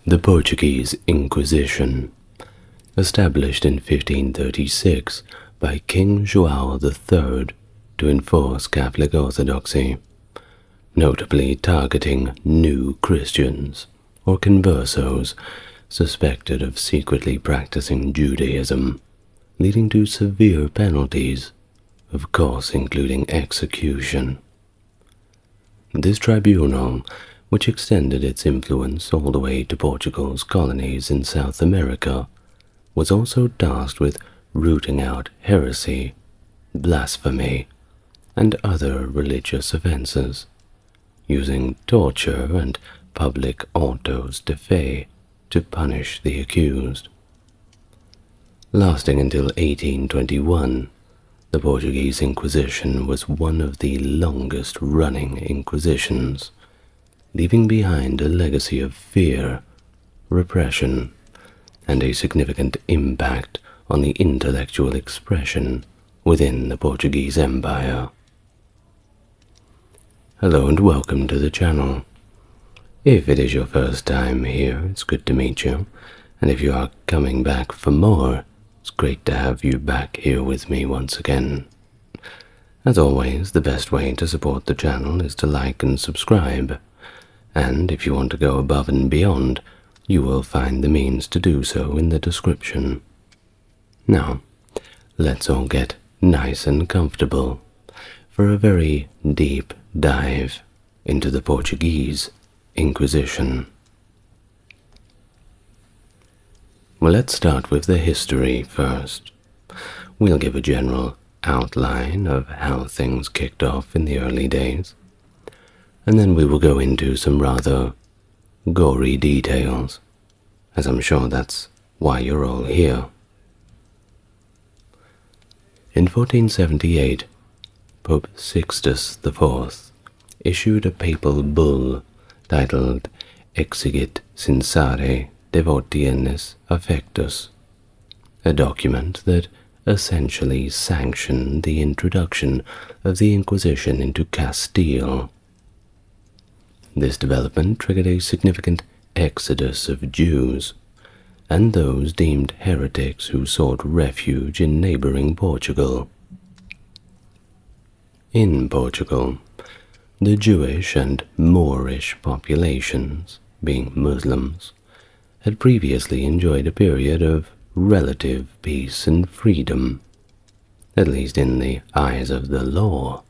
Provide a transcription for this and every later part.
The Portuguese Inquisition, established in 1536 by King João III to enforce Catholic orthodoxy, notably targeting new Christians or conversos suspected of secretly practicing Judaism, leading to severe penalties, of course including execution. This tribunal, which extended its influence all the way to Portugal's colonies in South America, was also tasked with rooting out heresy, blasphemy, and other religious offenses, using torture and public autos de fe to punish the accused. Lasting until 1821, the Portuguese Inquisition was one of the longest-running inquisitions, leaving behind a legacy of fear, repression, and a significant impact on the intellectual expression within the Portuguese Empire. Hello and welcome to the channel. If it is your first time here, it's good to meet you, and if you are coming back for more, it's great to have you back here with me once again. As always, the best way to support the channel is to like and subscribe, and if you want to go above and beyond, you will find the means to do so in the description. Now, let's all get nice and comfortable for a very deep dive into the Portuguese Inquisition. Well, let's start with the history first. We'll give a general outline of how things kicked off in the early days, and then we will go into some rather gory details, as I'm sure that's why you're all here. In 1478, Pope Sixtus IV issued a papal bull titled Exigit Censare Devotionis Affectus, a document that essentially sanctioned the introduction of the Inquisition into Castile. This development triggered a significant exodus of Jews and those deemed heretics who sought refuge in neighboring Portugal. In Portugal, the Jewish and Moorish populations, being Muslims, had previously enjoyed a period of relative peace and freedom, at least in the eyes of the law.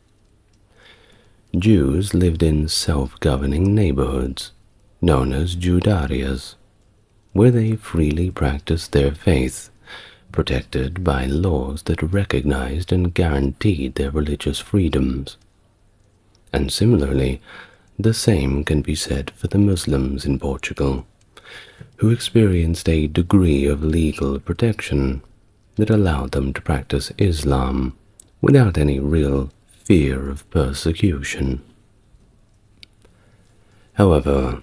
Jews lived in self-governing neighborhoods, known as Judarias, where they freely practiced their faith, protected by laws that recognized and guaranteed their religious freedoms. And similarly, the same can be said for the Muslims in Portugal, who experienced a degree of legal protection that allowed them to practice Islam without any real fear of persecution. However,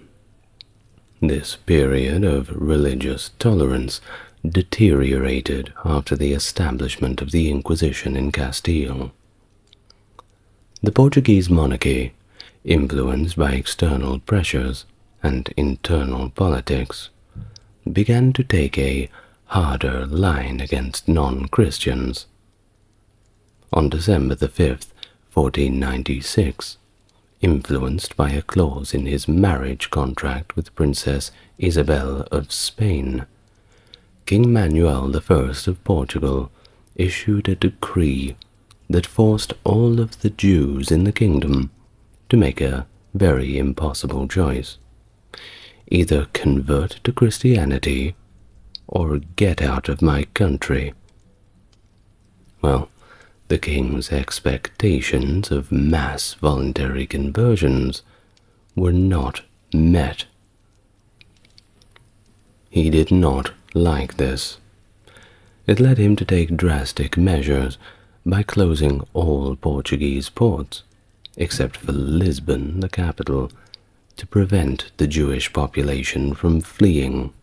this period of religious tolerance deteriorated after the establishment of the Inquisition in Castile. The Portuguese monarchy, influenced by external pressures and internal politics, began to take a harder line against non-Christians. On December the 5th, 1496, influenced by a clause in his marriage contract with Princess Isabel of Spain, King Manuel I of Portugal issued a decree that forced all of the Jews in the kingdom to make a very impossible choice: either convert to Christianity or get out of my country. Well, the king's expectations of mass voluntary conversions were not met. He did not like this. It led him to take drastic measures by closing all Portuguese ports, except for Lisbon, the capital, to prevent the Jewish population from fleeing.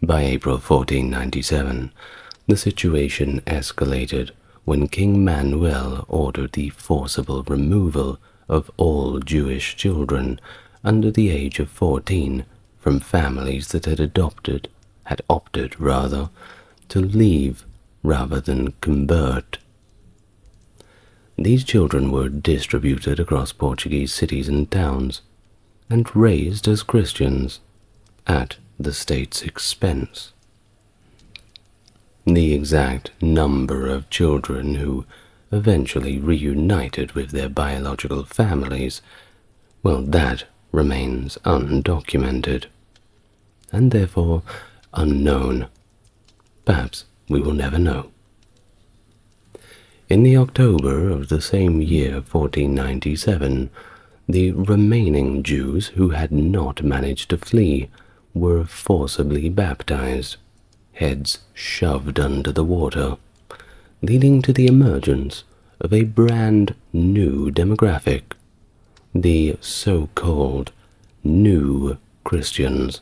By April 1497, the situation escalated when King Manuel ordered the forcible removal of all Jewish children under the age of 14 from families that had opted rather, to leave rather than convert. These children were distributed across Portuguese cities and towns, and raised as Christians at the state's expense. The exact number of children who eventually reunited with their biological families, well, that remains undocumented, and therefore unknown. Perhaps we will never know. In the October of the same year, 1497, the remaining Jews who had not managed to flee were forcibly baptized, heads shoved under the water, leading to the emergence of a brand new demographic, the so-called New Christians,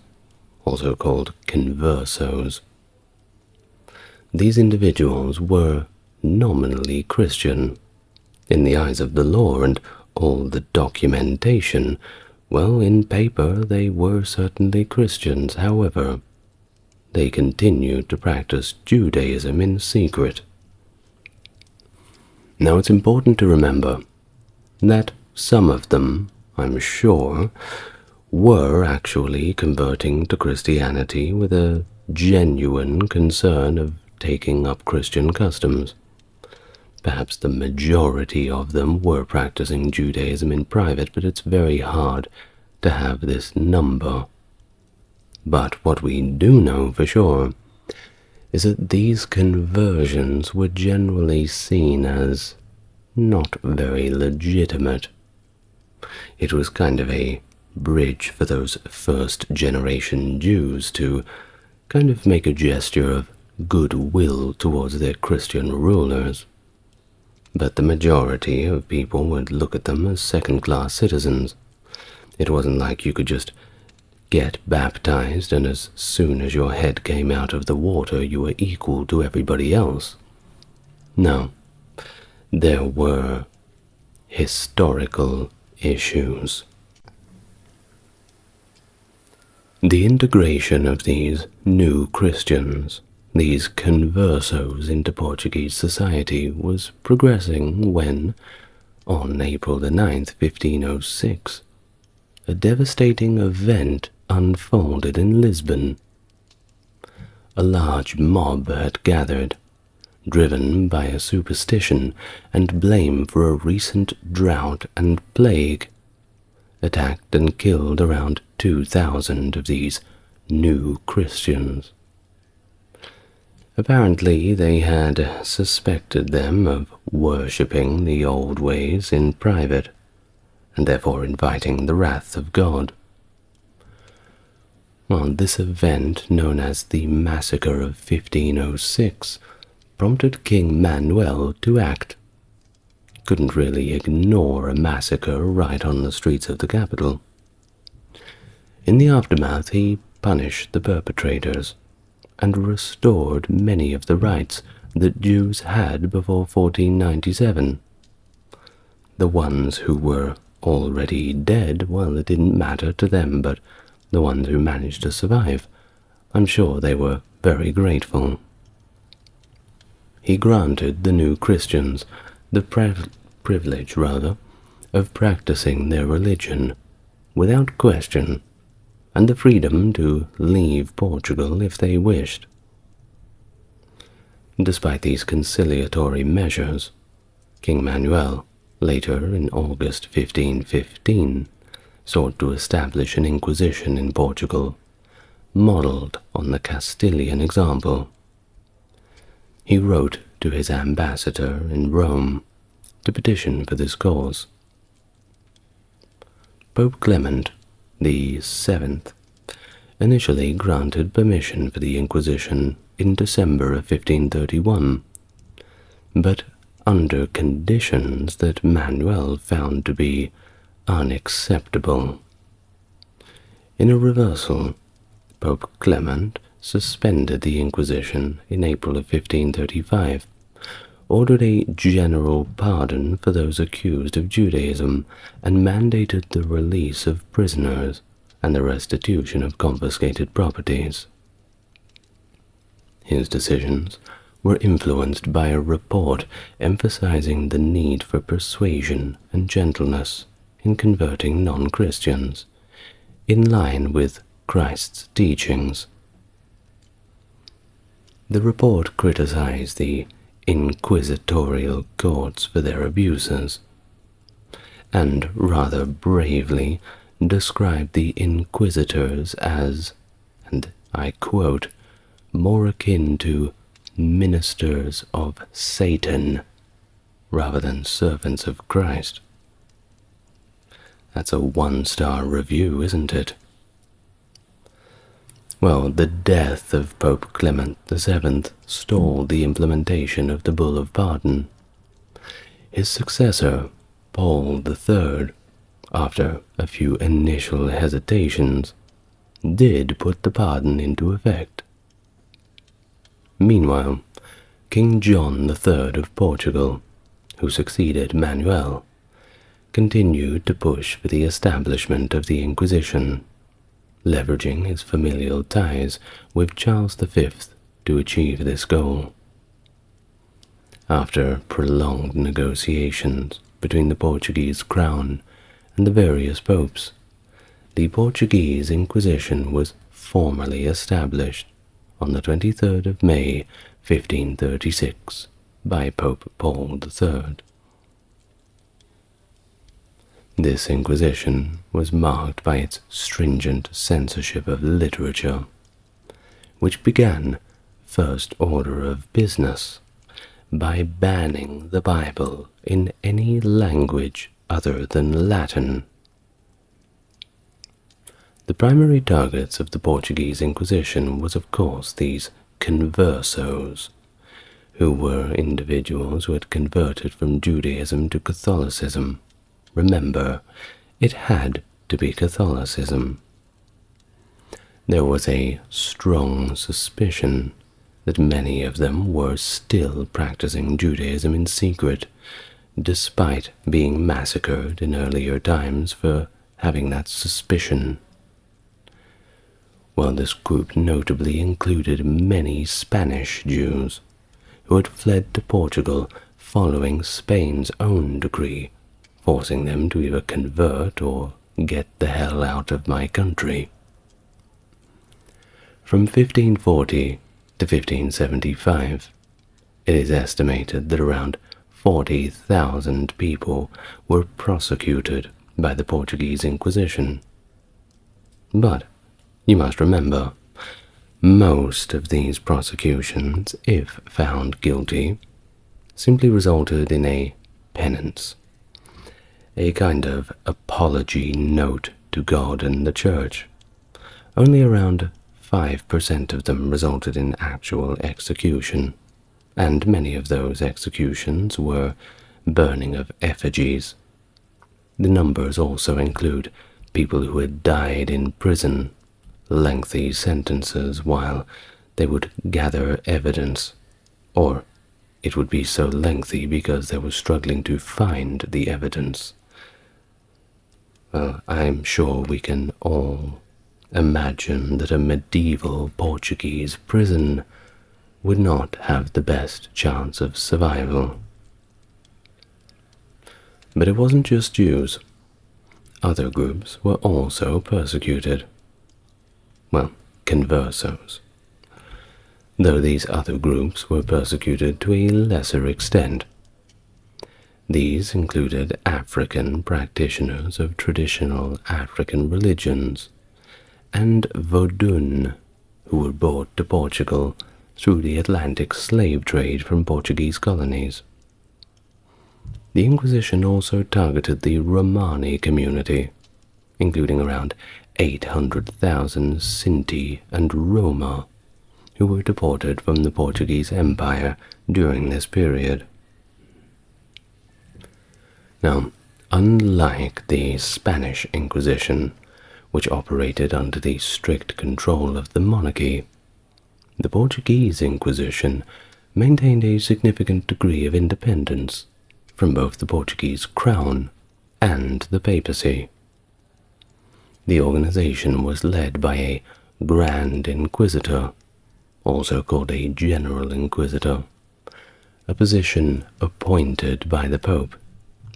also called conversos. These individuals were nominally Christian. In the eyes of the law and all the documentation, well, in paper they were certainly Christians. However, they continued to practice Judaism in secret. Now it's important to remember that some of them, I'm sure, were actually converting to Christianity with a genuine concern of taking up Christian customs. Perhaps the majority of them were practicing Judaism in private, but it's very hard to have this number. But what we do know for sure is that these conversions were generally seen as not very legitimate. It was kind of a bridge for those first-generation Jews to kind of make a gesture of goodwill towards their Christian rulers. But the majority of people would look at them as second-class citizens. It wasn't like you could just get baptized and as soon as your head came out of the water you were equal to everybody else. No, there were historical issues. The integration of these new Christians, these conversos, into Portuguese society was progressing when, on April the 9th, 1506, a devastating event unfolded in Lisbon. A large mob had gathered, driven by a superstition and blame for a recent drought and plague, attacked and killed around 2,000 of these new Christians. Apparently they had suspected them of worshipping the old ways in private, and therefore inviting the wrath of God. Well, this event, known as the Massacre of 1506, prompted King Manuel to act. Couldn't really ignore a massacre right on the streets of the capital. In the aftermath, he punished the perpetrators and restored many of the rights that Jews had before 1497. The ones who were already dead, well, it didn't matter to them, but the ones who managed to survive, I'm sure they were very grateful. He granted the new Christians the privilege, of practicing their religion without question, and the freedom to leave Portugal if they wished. Despite these conciliatory measures, King Manuel, later in August 1515, sought to establish an Inquisition in Portugal, modelled on the Castilian example. He wrote to his ambassador in Rome to petition for this cause. Pope Clement the Seventh initially granted permission for the Inquisition in December of 1531, but under conditions that Manuel found to be unacceptable. In a reversal, Pope Clement suspended the Inquisition in April of 1535, ordered a general pardon for those accused of Judaism and mandated the release of prisoners and the restitution of confiscated properties. His decisions were influenced by a report emphasizing the need for persuasion and gentleness in converting non-Christians, in line with Christ's teachings. The report criticized the inquisitorial courts for their abuses, and rather bravely described the inquisitors as, and I quote, more akin to ministers of Satan rather than servants of Christ. That's a 1-star review, isn't it? Well, the death of Pope Clement VII stalled the implementation of the Bull of Pardon. His successor, Paul III, after a few initial hesitations, did put the pardon into effect. Meanwhile, King John III of Portugal, who succeeded Manuel, continued to push for the establishment of the Inquisition, leveraging his familial ties with Charles V to achieve this goal. After prolonged negotiations between the Portuguese crown and the various popes, the Portuguese Inquisition was formally established on the 23rd of May, 1536, by Pope Paul III. This Inquisition was marked by its stringent censorship of literature, which began first order of business by banning the Bible in any language other than Latin. The primary targets of the Portuguese Inquisition was, of course, these conversos, who were individuals who had converted from Judaism to Catholicism. Remember, it had to be Catholicism. There was a strong suspicion that many of them were still practicing Judaism in secret, despite being massacred in earlier times for having that suspicion. While this group notably included many Spanish Jews who had fled to Portugal following Spain's own decree, forcing them to either convert or get the hell out of my country. From 1540 to 1575, it is estimated that around 40,000 people were prosecuted by the Portuguese Inquisition. But you must remember, most of these prosecutions, if found guilty, simply resulted in a penance, a kind of apology note to God and the Church. Only around 5% of them resulted in actual execution, and many of those executions were burning of effigies. The numbers also include people who had died in prison, lengthy sentences while they would gather evidence, or it would be so lengthy because they were struggling to find the evidence. Well, I'm sure we can all imagine that a medieval Portuguese prison would not have the best chance of survival. But it wasn't just Jews. Other groups were also persecuted. Well, conversos. Though these other groups were persecuted to a lesser extent. These included African practitioners of traditional African religions, and Vodun, who were brought to Portugal through the Atlantic slave trade from Portuguese colonies. The Inquisition also targeted the Romani community, including around 800,000 Sinti and Roma, who were deported from the Portuguese Empire during this period. Now, unlike the Spanish Inquisition, which operated under the strict control of the monarchy, the Portuguese Inquisition maintained a significant degree of independence from both the Portuguese crown and the papacy. The organization was led by a Grand Inquisitor, also called a General Inquisitor, a position appointed by the Pope,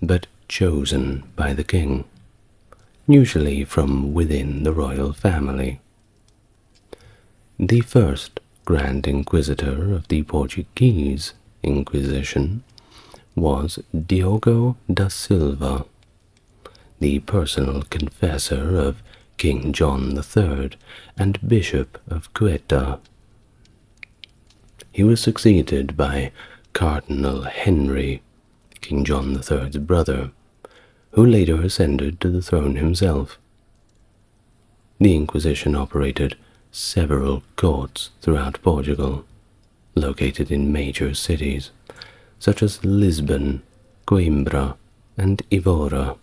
but chosen by the king, usually from within the royal family. The first Grand Inquisitor of the Portuguese Inquisition was Diogo da Silva, the personal confessor of King John III and Bishop of Ceuta. He was succeeded by Cardinal Henry, King John III's brother, who later ascended to the throne himself. The Inquisition operated several courts throughout Portugal, located in major cities such as Lisbon, Coimbra, and Évora,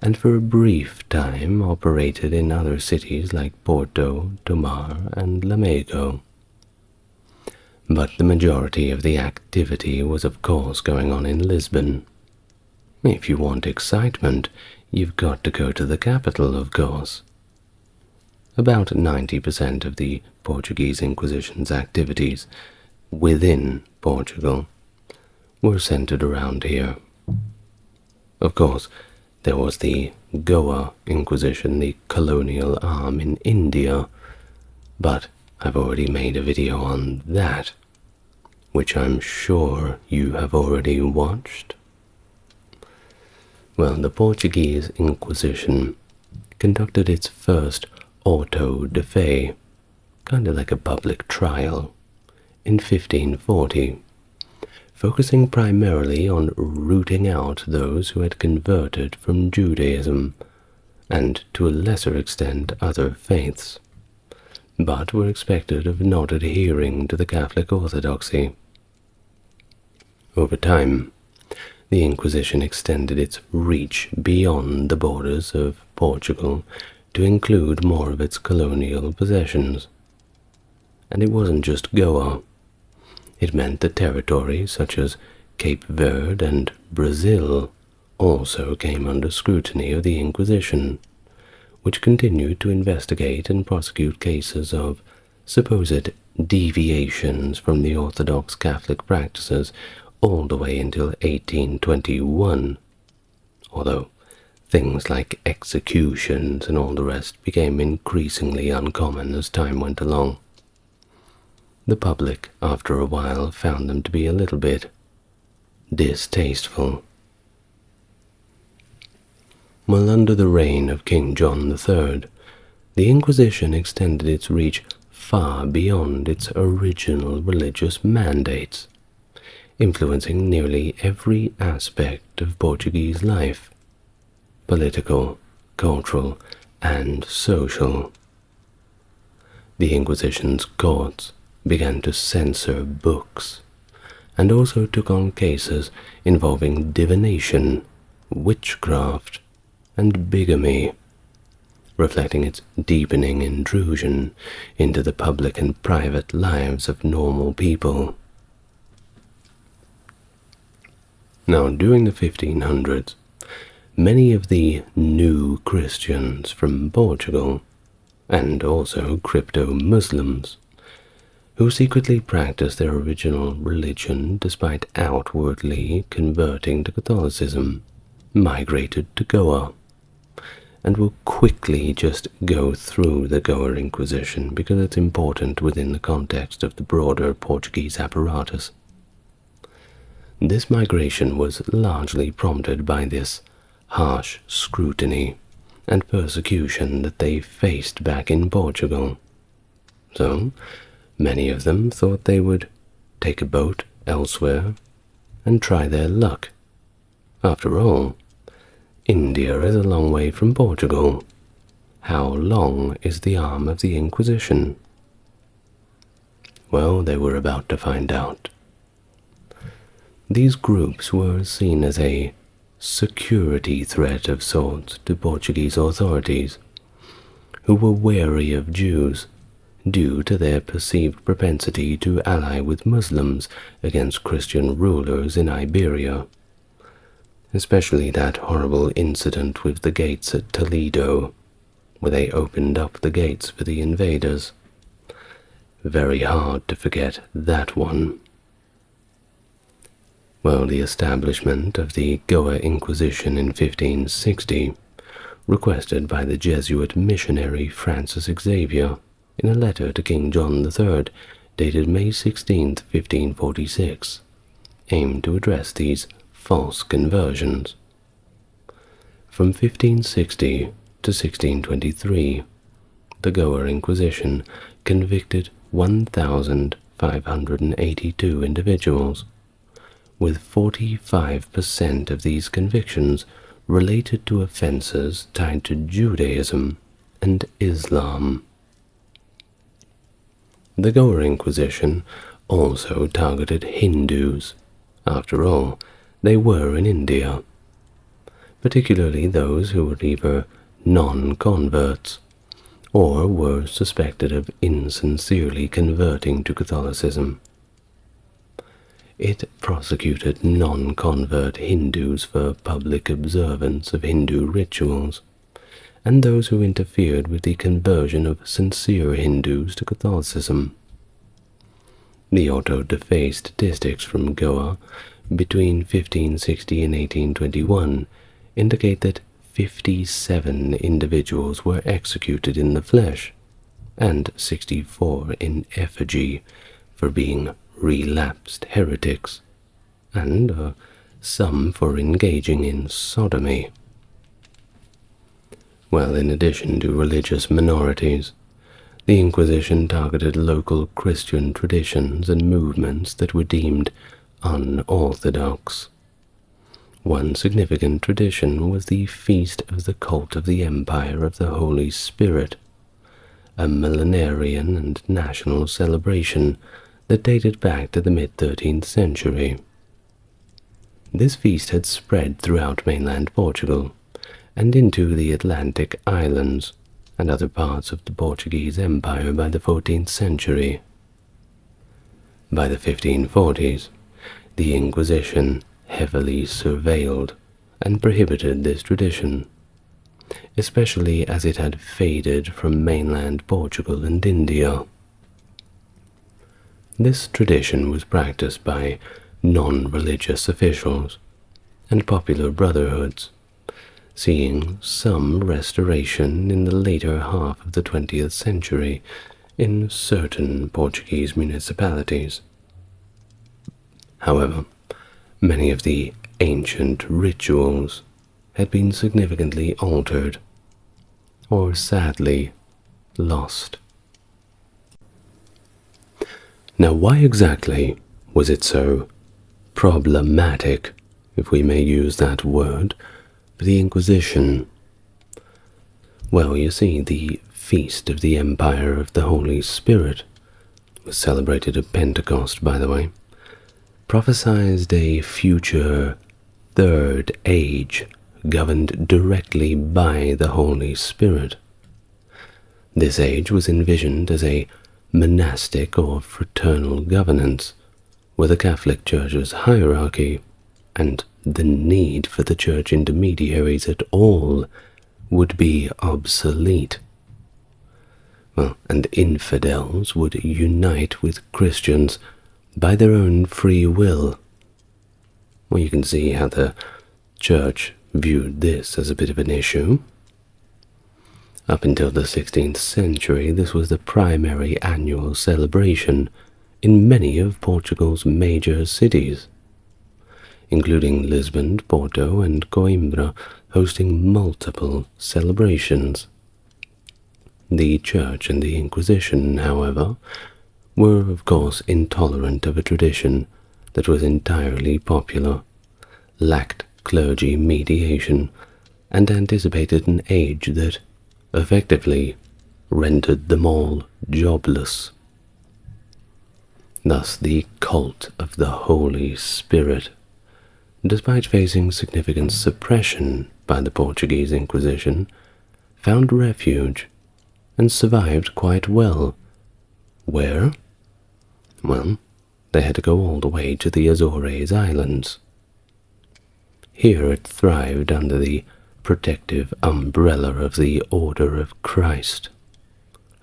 and for a brief time operated in other cities like Porto, Tomar, and Lamego. But the majority of the activity was of course going on in Lisbon. If you want excitement, you've got to go to the capital, of course. About 90% of the Portuguese Inquisition's activities within Portugal were centered around here. Of course, there was the Goa Inquisition, the colonial arm in India, but I've already made a video on that, which I'm sure you have already watched. Well, the Portuguese Inquisition conducted its first auto de fe, kind of like a public trial, in 1540, focusing primarily on rooting out those who had converted from Judaism, and to a lesser extent other faiths, but were expected of not adhering to the Catholic orthodoxy. Over time, the Inquisition extended its reach beyond the borders of Portugal to include more of its colonial possessions. And it wasn't just Goa. It meant that territories such as Cape Verde and Brazil also came under scrutiny of the Inquisition, which continued to investigate and prosecute cases of supposed deviations from the Orthodox Catholic practices all the way until 1821, although things like executions and all the rest became increasingly uncommon as time went along. The public, after a while, found them to be a little bit distasteful. Well, under the reign of King John III, the Inquisition extended its reach far beyond its original religious mandates, influencing nearly every aspect of Portuguese life, political, cultural, and social. The Inquisition's courts began to censor books, and also took on cases involving divination, witchcraft, and bigamy, reflecting its deepening intrusion into the public and private lives of normal people. Now, during the 1500s, many of the new Christians from Portugal, and also crypto-Muslims, who secretly practiced their original religion despite outwardly converting to Catholicism, migrated to Goa, and will quickly just go through the Goa Inquisition because it's important within the context of the broader Portuguese apparatus. This migration was largely prompted by this harsh scrutiny and persecution that they faced back in Portugal. So, many of them thought they would take a boat elsewhere and try their luck. After all, India is a long way from Portugal. How long is the arm of the Inquisition? Well, they were about to find out. These groups were seen as a security threat of sorts to Portuguese authorities, who were wary of Jews due to their perceived propensity to ally with Muslims against Christian rulers in Iberia, especially that horrible incident with the gates at Toledo, where they opened up the gates for the invaders. Very hard to forget that one. Well, the establishment of the Goa Inquisition in 1560, requested by the Jesuit missionary Francis Xavier in a letter to King John III, dated May 16, 1546, aimed to address these false conversions. From 1560 to 1623, the Goa Inquisition convicted 1,582 individuals, with 45% of these convictions related to offenses tied to Judaism and Islam. The Goa Inquisition also targeted Hindus. After all, they were in India, particularly those who were either non-converts or were suspected of insincerely converting to Catholicism. It prosecuted non-convert Hindus for public observance of Hindu rituals, and those who interfered with the conversion of sincere Hindus to Catholicism. The auto-da-fe statistics from Goa between 1560 and 1821 indicate that 57 individuals were executed in the flesh, and 64 in effigy for being relapsed heretics, and some for engaging in sodomy. Well, in addition to religious minorities, the Inquisition targeted local Christian traditions and movements that were deemed unorthodox. One significant tradition was the Feast of the Cult of the Empire of the Holy Spirit, a millenarian and national celebration that dated back to the mid-13th century. This feast had spread throughout mainland Portugal and into the Atlantic islands and other parts of the Portuguese Empire by the 14th century. By the 1540s, the Inquisition heavily surveilled and prohibited this tradition, especially as it had faded from mainland Portugal and India. This tradition was practiced by non-religious officials and popular brotherhoods, seeing some restoration in the later half of the 20th century in certain Portuguese municipalities. However, many of the ancient rituals had been significantly altered, or sadly lost. Now, why exactly was it so problematic, if we may use that word, for the Inquisition? Well, you see, the Feast of the Empire of the Holy Spirit was celebrated at Pentecost, by the way, prophesied a future Third Age governed directly by the Holy Spirit. This age was envisioned as a monastic or fraternal governance, where the Catholic Church's hierarchy and the need for the church intermediaries at all would be obsolete. Well, and infidels would unite with Christians by their own free will. Well, you can see how the church viewed this as a bit of an issue. Up until the 16th century, this was the primary annual celebration in many of Portugal's major cities, including Lisbon, Porto, and Coimbra, hosting multiple celebrations. The Church and the Inquisition, however, were of course intolerant of a tradition that was entirely popular, lacked clergy mediation, and anticipated an age that effectively rendered them all jobless. Thus the cult of the Holy Spirit, despite facing significant suppression by the Portuguese Inquisition, found refuge and survived quite well Where? Well, they had to go all the way to the Azores Islands. Here it thrived under the protective umbrella of the Order of Christ,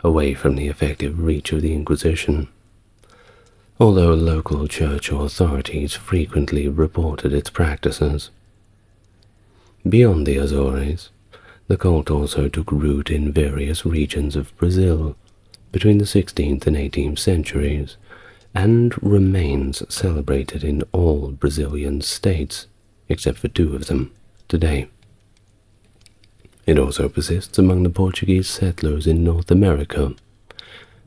away from the effective reach of the Inquisition, although local church authorities frequently reported its practices. Beyond the Azores, the cult also took root in various regions of Brazil between the 16th and 18th centuries, and remains celebrated in all Brazilian states, except for 2 of them, today. It also persists among the Portuguese settlers in North America,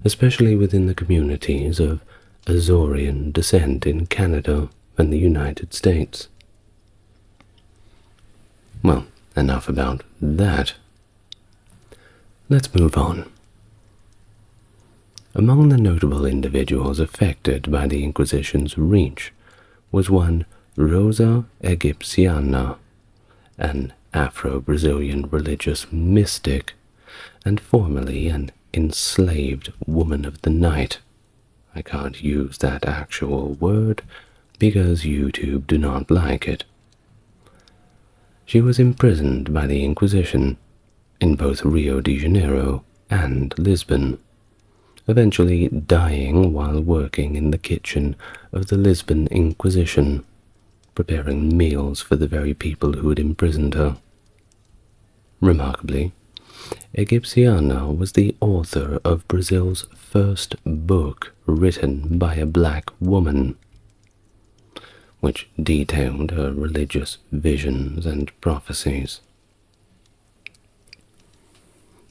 especially within the communities of Azorean descent in Canada and the United States. Well, enough about that. Let's move on. Among the notable individuals affected by the Inquisition's reach was one Rosa Egyptiana, an Afro-Brazilian religious mystic, and formerly an enslaved woman of the night. I can't use that actual word because YouTube do not like it. She was imprisoned by the Inquisition in both Rio de Janeiro and Lisbon, eventually dying while working in the kitchen of the Lisbon Inquisition, preparing meals for the very people who had imprisoned her. Remarkably, Egyptiana was the author of Brazil's first book written by a black woman, which detailed her religious visions and prophecies.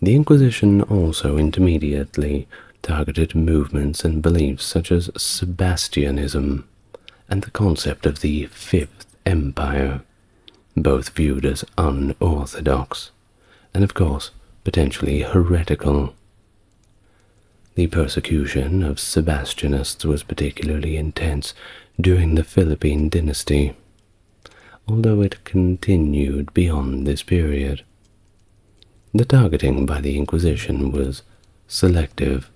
The Inquisition also intermediately targeted movements and beliefs such as Sebastianism and the concept of the Fifth Empire, both viewed as unorthodox and, of course, potentially heretical. The persecution of Sebastianists was particularly intense during the Philippine dynasty, although it continued beyond this period. The targeting by the Inquisition was selective.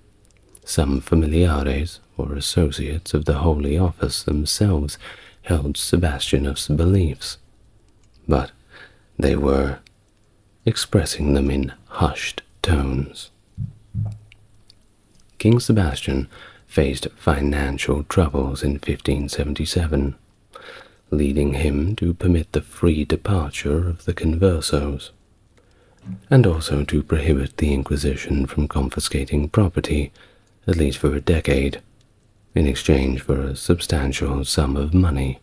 Some familiares, or associates of the Holy Office themselves, held Sebastianist beliefs, but they were expressing them in hushed tones. King Sebastian faced financial troubles in 1577, leading him to permit the free departure of the conversos, and also to prohibit the Inquisition from confiscating property, at least for a decade, in exchange for a substantial sum of money.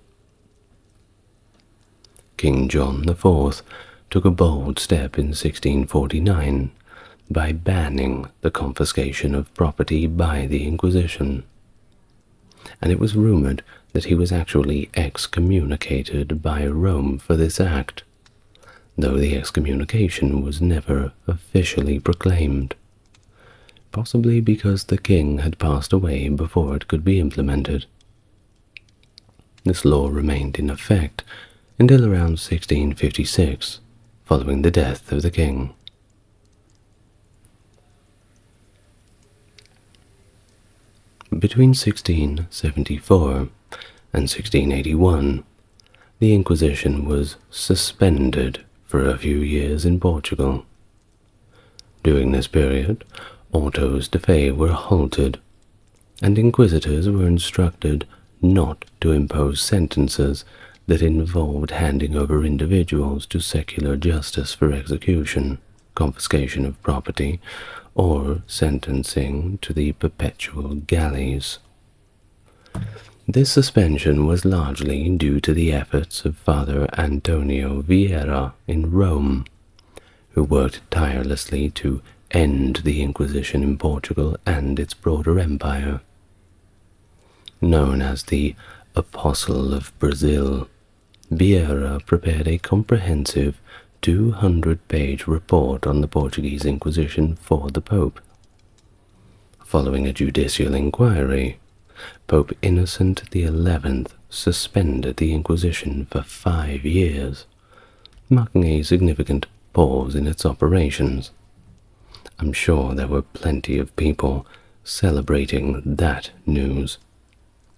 King John IV took a bold step in 1649 by banning the confiscation of property by the Inquisition, and it was rumored that he was actually excommunicated by Rome for this act, though the excommunication was never officially proclaimed, possibly because the king had passed away before it could be implemented. This law remained in effect until around 1656, following the death of the king. Between 1674 and 1681, the Inquisition was suspended for a few years in Portugal. During this period, autos de fe were halted, and inquisitors were instructed not to impose sentences that involved handing over individuals to secular justice for execution, confiscation of property, or sentencing to the perpetual galleys. This suspension was largely due to the efforts of Father Antonio Vieira in Rome, who worked tirelessly to end the Inquisition in Portugal and its broader empire. Known as the Apostle of Brazil, Vieira prepared a comprehensive 200-page report on the Portuguese Inquisition for the Pope. Following a judicial inquiry, Pope Innocent XI suspended the Inquisition for 5 years, marking a significant pause in its operations. I'm sure there were plenty of people celebrating that news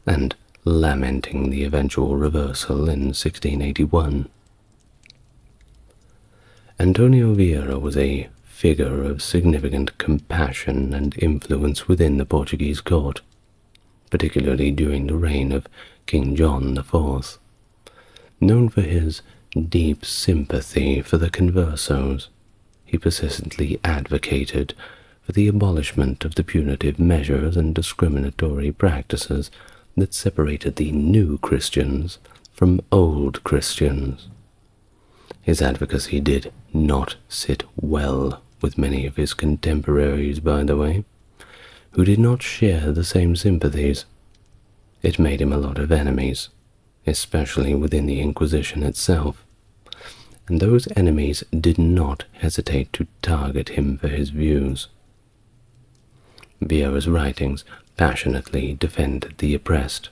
and lamenting the eventual reversal in 1681. Antonio Vieira was a figure of significant compassion and influence within the Portuguese court, particularly during the reign of King John IV. Known for his deep sympathy for the conversos, he persistently advocated for the abolishment of the punitive measures and discriminatory practices that separated the new Christians from old Christians. His advocacy did not sit well with many of his contemporaries, by the way, who did not share the same sympathies. It made him a lot of enemies, especially within the Inquisition itself, and those enemies did not hesitate to target him for his views. Vieira's writings passionately defended the oppressed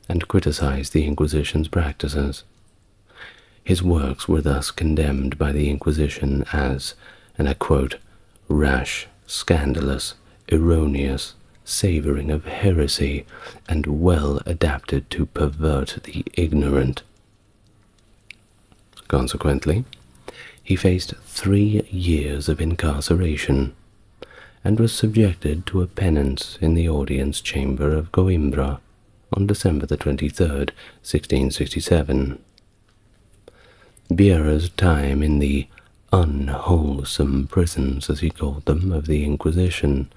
and criticized the Inquisition's practices. His works were thus condemned by the Inquisition as, and I quote, rash, scandalous, erroneous, savoring of heresy, and well adapted to pervert the ignorant. Consequently, he faced 3 years of incarceration and was subjected to a penance in the audience chamber of Coimbra on December the 23rd, 1667. Vieira's time in the unwholesome prisons, as he called them, of the Inquisition,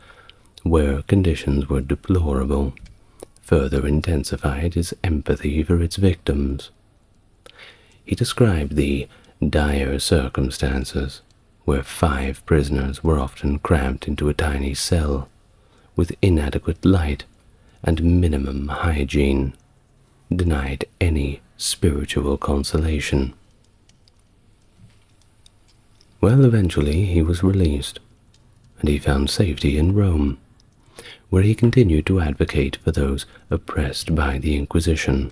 where conditions were deplorable, further intensified his empathy for its victims. He described the dire circumstances where 5 prisoners were often cramped into a tiny cell, with inadequate light and minimum hygiene, denied any spiritual consolation. Well, eventually he was released, and he found safety in Rome, where he continued to advocate for those oppressed by the Inquisition.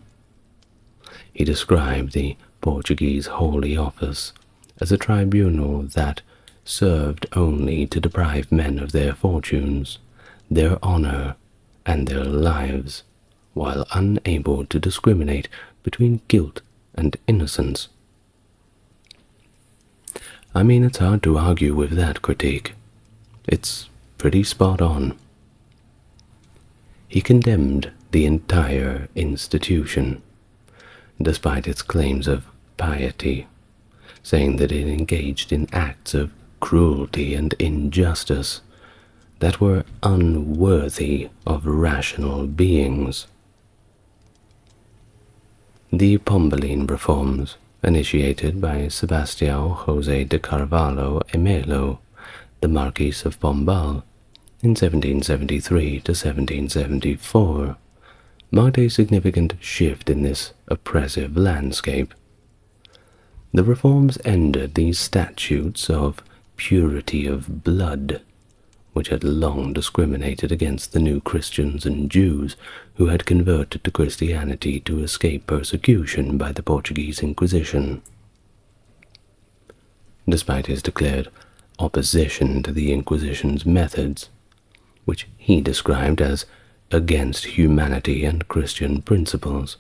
He described the Portuguese Holy Office as a tribunal that served only to deprive men of their fortunes, their honor, and their lives, while unable to discriminate between guilt and innocence. I mean, it's hard to argue with that critique. It's pretty spot on. He condemned the entire institution, despite its claims of piety, saying that it engaged in acts of cruelty and injustice that were unworthy of rational beings. The Pombaline reforms, initiated by Sebastião José de Carvalho e Melo, the Marquis of Pombal, in 1773 to 1774, marked a significant shift in this oppressive landscape. The reforms ended the statutes of purity of blood, which had long discriminated against the new Christians and Jews who had converted to Christianity to escape persecution by the Portuguese Inquisition. Despite his declared opposition to the Inquisition's methods, which he described as against humanity and Christian principles,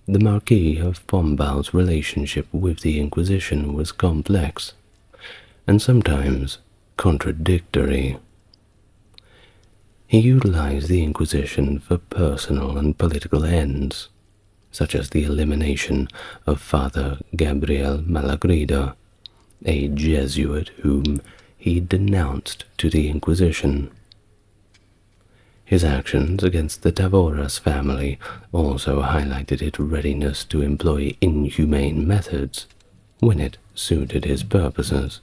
the Marquis of Pombal's relationship with the Inquisition was complex and sometimes contradictory. He utilized the Inquisition for personal and political ends, such as the elimination of Father Gabriel Malagrida, a Jesuit whom he denounced to the Inquisition. His actions against the Tavoras family also highlighted its readiness to employ inhumane methods when it suited his purposes,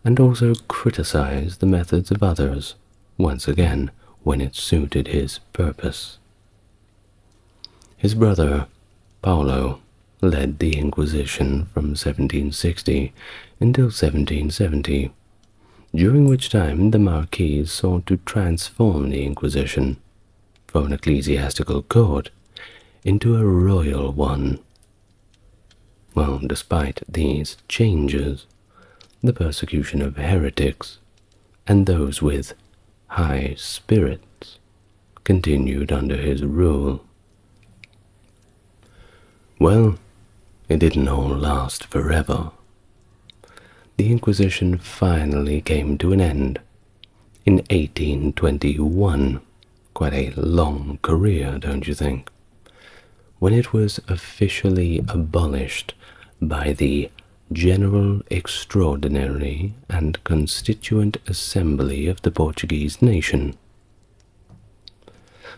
and also criticized the methods of others, once again when it suited his purpose. His brother, Paulo, led the Inquisition from 1760 until 1770, during which time the Marquis sought to transform the Inquisition from an ecclesiastical court into a royal one. Well, despite these changes, the persecution of heretics and those with high spirits continued under his rule. Well, it didn't all last forever. The Inquisition finally came to an end in 1821. Quite a long career, don't you think? When it was officially abolished by the General Extraordinary and Constituent Assembly of the Portuguese nation.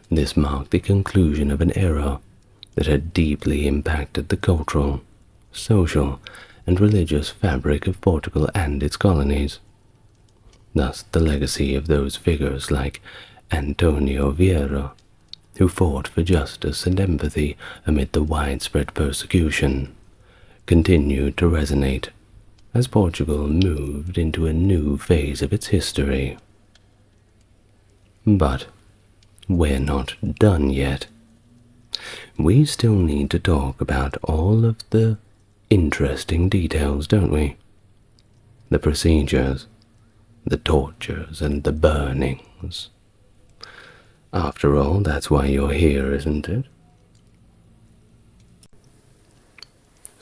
This marked the conclusion of an era that had deeply impacted the cultural, social, and religious fabric of Portugal and its colonies. Thus, the legacy of those figures like Antonio Vieira, who fought for justice and empathy amid the widespread persecution, continued to resonate as Portugal moved into a new phase of its history. But we're not done yet. We still need to talk about all of the interesting details, don't we? The procedures, the tortures, and the burnings. After all, that's why you're here, isn't it?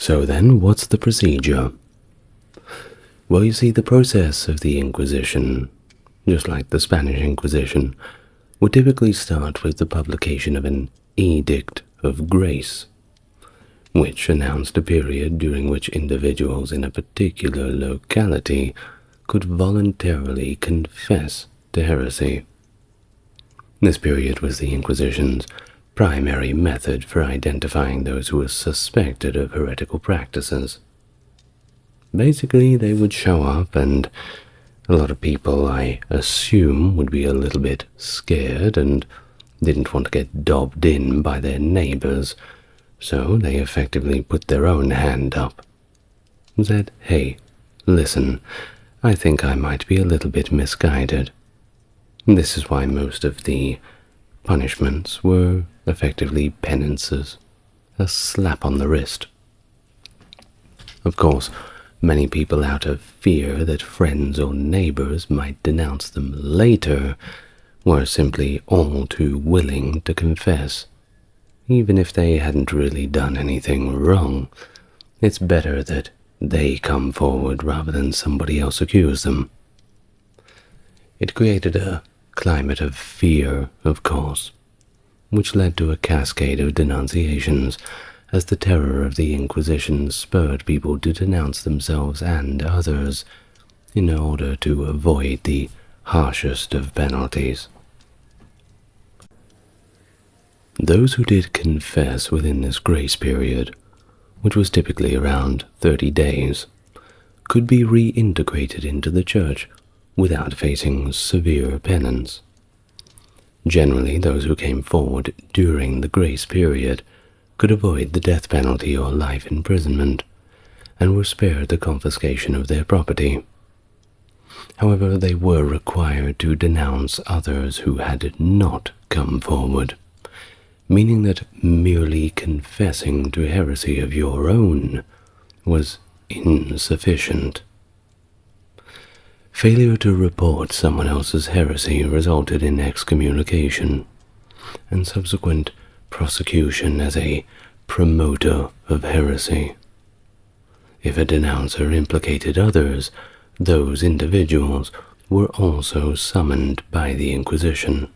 So then, what's the procedure? Well, you see, the process of the Inquisition, just like the Spanish Inquisition, would typically start with the publication of an Edict of Grace, which announced a period during which individuals in a particular locality could voluntarily confess to heresy. This period was the Inquisition's primary method for identifying those who were suspected of heretical practices. Basically, they would show up, and a lot of people, I assume, would be a little bit scared and didn't want to get dobbed in by their neighbors, so they effectively put their own hand up and said, "Hey, listen, I think I might be a little bit misguided." This is why most of the punishments were effectively penances, a slap on the wrist. Of course, many people, out of fear that friends or neighbors might denounce them later, were simply all too willing to confess. Even if they hadn't really done anything wrong, it's better that they come forward rather than somebody else accuse them. It created a climate of fear, of course, which led to a cascade of denunciations as the terror of the Inquisition spurred people to denounce themselves and others in order to avoid the harshest of penalties. Those who did confess within this grace period, which was typically around 30 days, could be reintegrated into the church without facing severe penance. Generally, those who came forward during the grace period could avoid the death penalty or life imprisonment, and were spared the confiscation of their property. However, they were required to denounce others who had not come forward, meaning that merely confessing to heresy of your own was insufficient. Failure to report someone else's heresy resulted in excommunication and subsequent prosecution as a promoter of heresy. If a denouncer implicated others, those individuals were also summoned by the Inquisition.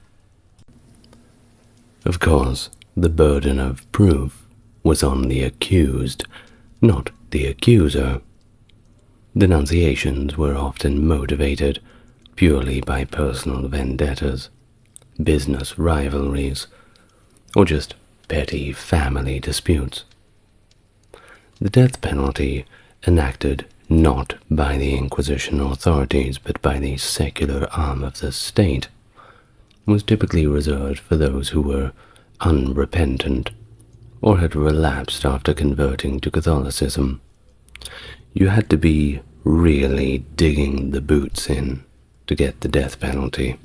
Of course, the burden of proof was on the accused, not the accuser. Denunciations were often motivated purely by personal vendettas, business rivalries, or just petty family disputes. The death penalty, enacted not by the Inquisition authorities but by the secular arm of the state, was typically reserved for those who were unrepentant or had relapsed after converting to Catholicism. You had to be really digging the boots in to get the death penalty.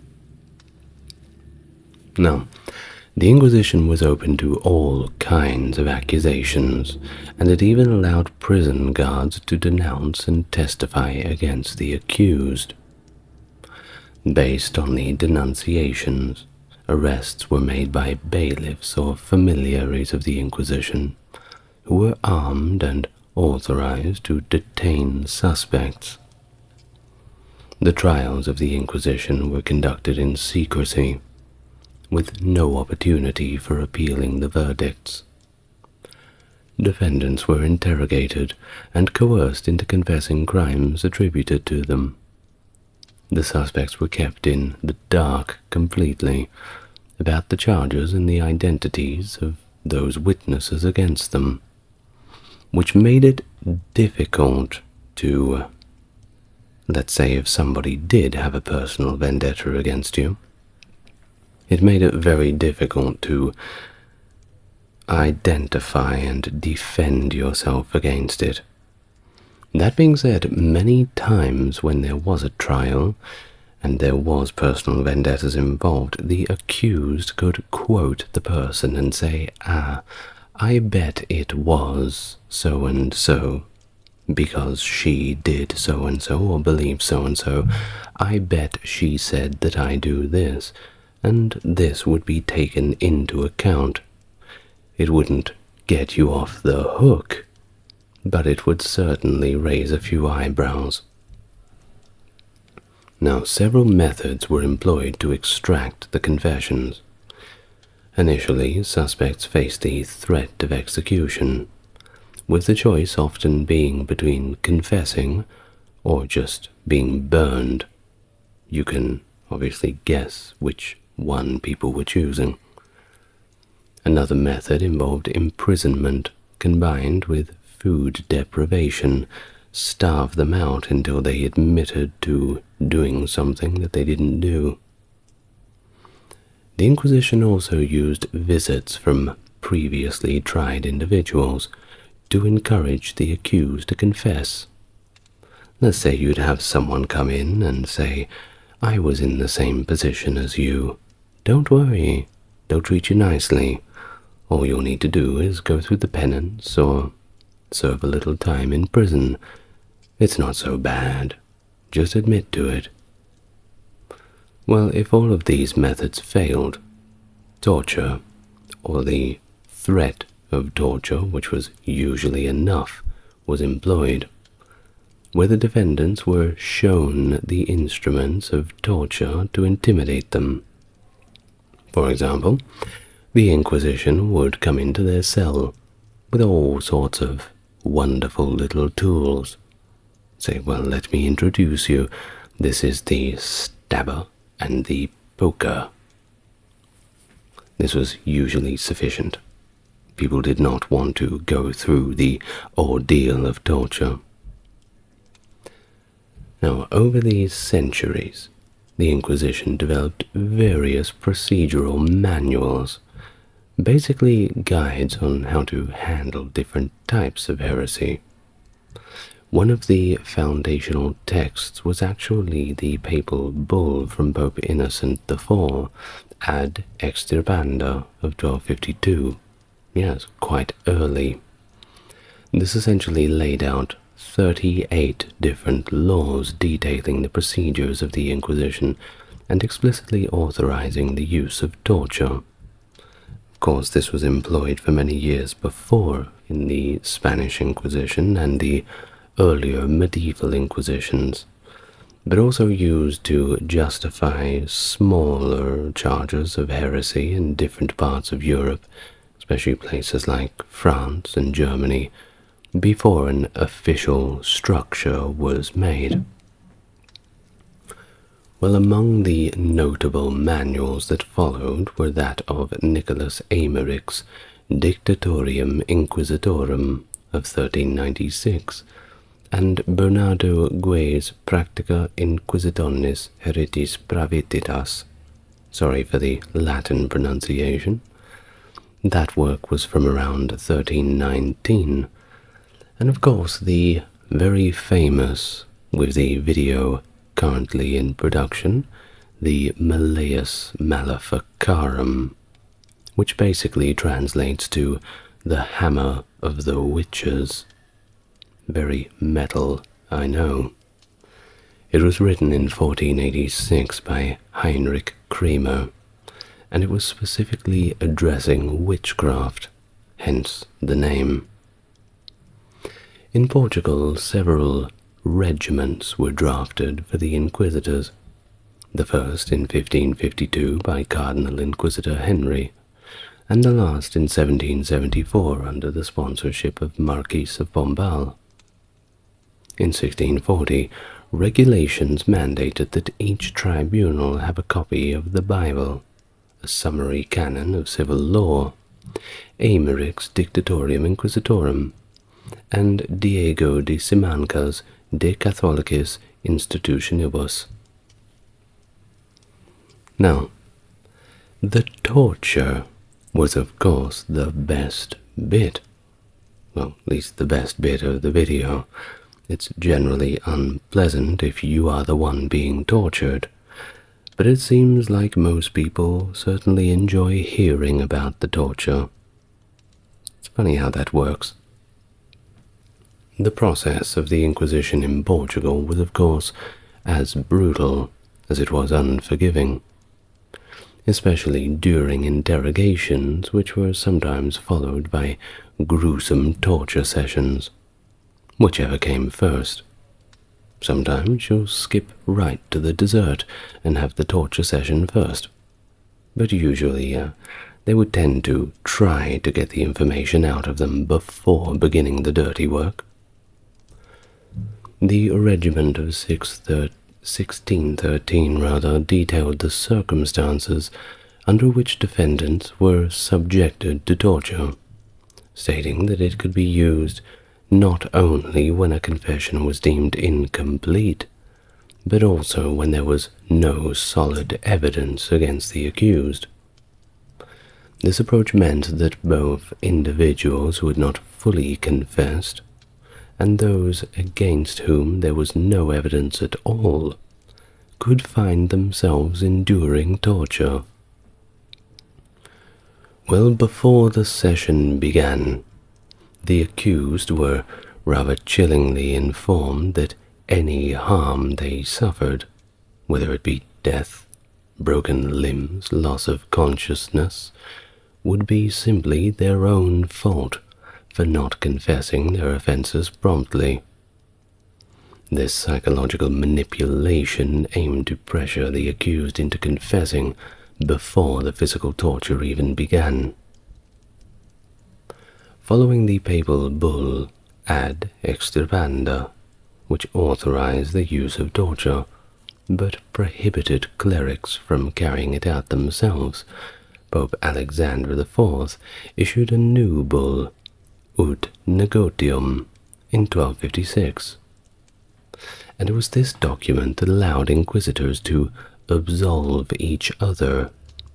Now, the Inquisition was open to all kinds of accusations, and it even allowed prison guards to denounce and testify against the accused. Based on the denunciations, arrests were made by bailiffs or familiaries of the Inquisition, who were armed and authorized to detain suspects. The trials of the Inquisition were conducted in secrecy, with no opportunity for appealing the verdicts. Defendants were interrogated and coerced into confessing crimes attributed to them. The suspects were kept in the dark completely about the charges and the identities of those witnesses against them, which made it difficult to, let's say if somebody did have a personal vendetta against you, it made it very difficult to identify and defend yourself against it. That being said, many times when there was a trial and there was personal vendettas involved, the accused could quote the person and say, I bet it was so-and-so, because she did so-and-so or believed so-and-so. I bet she said that I do this, and this would be taken into account. It wouldn't get you off the hook, but it would certainly raise a few eyebrows. Now, several methods were employed to extract the confessions. Initially, suspects faced the threat of execution, with the choice often being between confessing or just being burned. You can obviously guess which one people were choosing. Another method involved imprisonment combined with food deprivation, starve them out until they admitted to doing something that they didn't do. The Inquisition also used visits from previously tried individuals to encourage the accused to confess. Let's say you'd have someone come in and say, I was in the same position as you. Don't worry, they'll treat you nicely. All you'll need to do is go through the penance or serve a little time in prison. It's not so bad. Just admit to it. Well, if all of these methods failed, torture, or the threat of torture, which was usually enough, was employed, where the defendants were shown the instruments of torture to intimidate them. For example, the Inquisition would come into their cell with all sorts of wonderful little tools. Say, well, let me introduce you. This is the stabber and the poker. This was usually sufficient. People did not want to go through the ordeal of torture. Now, over these centuries, the Inquisition developed various procedural manuals, basically guides on how to handle different types of heresy. One of the foundational texts was actually the papal bull from Pope Innocent IV, Ad Extirpanda of 1252. Yes, quite early. This essentially laid out 38 different laws detailing the procedures of the Inquisition and explicitly authorizing the use of torture. Of course, this was employed for many years before in the Spanish Inquisition and the earlier medieval Inquisitions, but also used to justify smaller charges of heresy in different parts of Europe, especially places like France and Germany, before an official structure was made. Well, among the notable manuals that followed were that of Nicholas Eymerich's Dictatorium Inquisitorum of 1396 and Bernardo Gué's Practica Inquisitionis Heretis Pravititas. Sorry for the Latin pronunciation. That work was from around 1319, and of course the very famous, with the video currently in production, the Malleus Maleficarum, which basically translates to the Hammer of the Witches. Very metal, I know. It was written in 1486 by Heinrich Kramer, and it was specifically addressing witchcraft, hence the name. In Portugal, several regiments were drafted for the inquisitors, the first in 1552 by Cardinal Inquisitor Henry, and the last in 1774 under the sponsorship of Marquis of Pombal. In 1640, regulations mandated that each tribunal have a copy of the Bible, a summary canon of civil law, Emeric's Dictatorium Inquisitorum, and Diego de Simancas De Catholicis Institutionibus. Now, the torture was of course the best bit. Well, at least the best bit of the video. It's generally unpleasant if you are the one being tortured, but it seems like most people certainly enjoy hearing about the torture. It's funny how that works. The process of the Inquisition in Portugal was of course as brutal as it was unforgiving, especially during interrogations, which were sometimes followed by gruesome torture sessions, whichever came first. Sometimes you'll skip right to the dessert and have the torture session first, but usually they would tend to try to get the information out of them before beginning the dirty work. The regiment of 1613 detailed the circumstances under which defendants were subjected to torture, stating that it could be used not only when a confession was deemed incomplete, but also when there was no solid evidence against the accused. This approach meant that both individuals who had not fully confessed and those against whom there was no evidence at all could find themselves enduring torture. Well, before the session began, the accused were rather chillingly informed that any harm they suffered, whether it be death, broken limbs, loss of consciousness, would be simply their own fault for not confessing their offenses promptly. This psychological manipulation aimed to pressure the accused into confessing before the physical torture even began. Following the papal bull Ad Extirpanda, which authorized the use of torture, but prohibited clerics from carrying it out themselves, Pope Alexander IV issued a new bull, Ut Negotium, in 1256. And it was this document that allowed inquisitors to absolve each other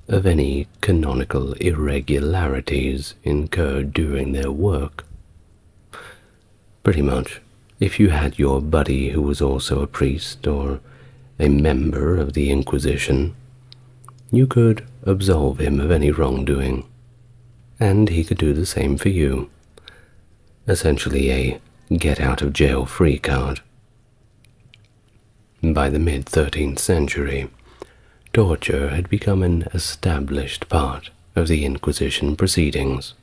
of any canonical irregularities incurred during their work. Pretty much, if you had your buddy who was also a priest or a member of the Inquisition, you could absolve him of any wrongdoing, and he could do the same for you. Essentially a get-out-of-jail-free card. By the mid-13th century, torture had become an established part of the Inquisition proceedings.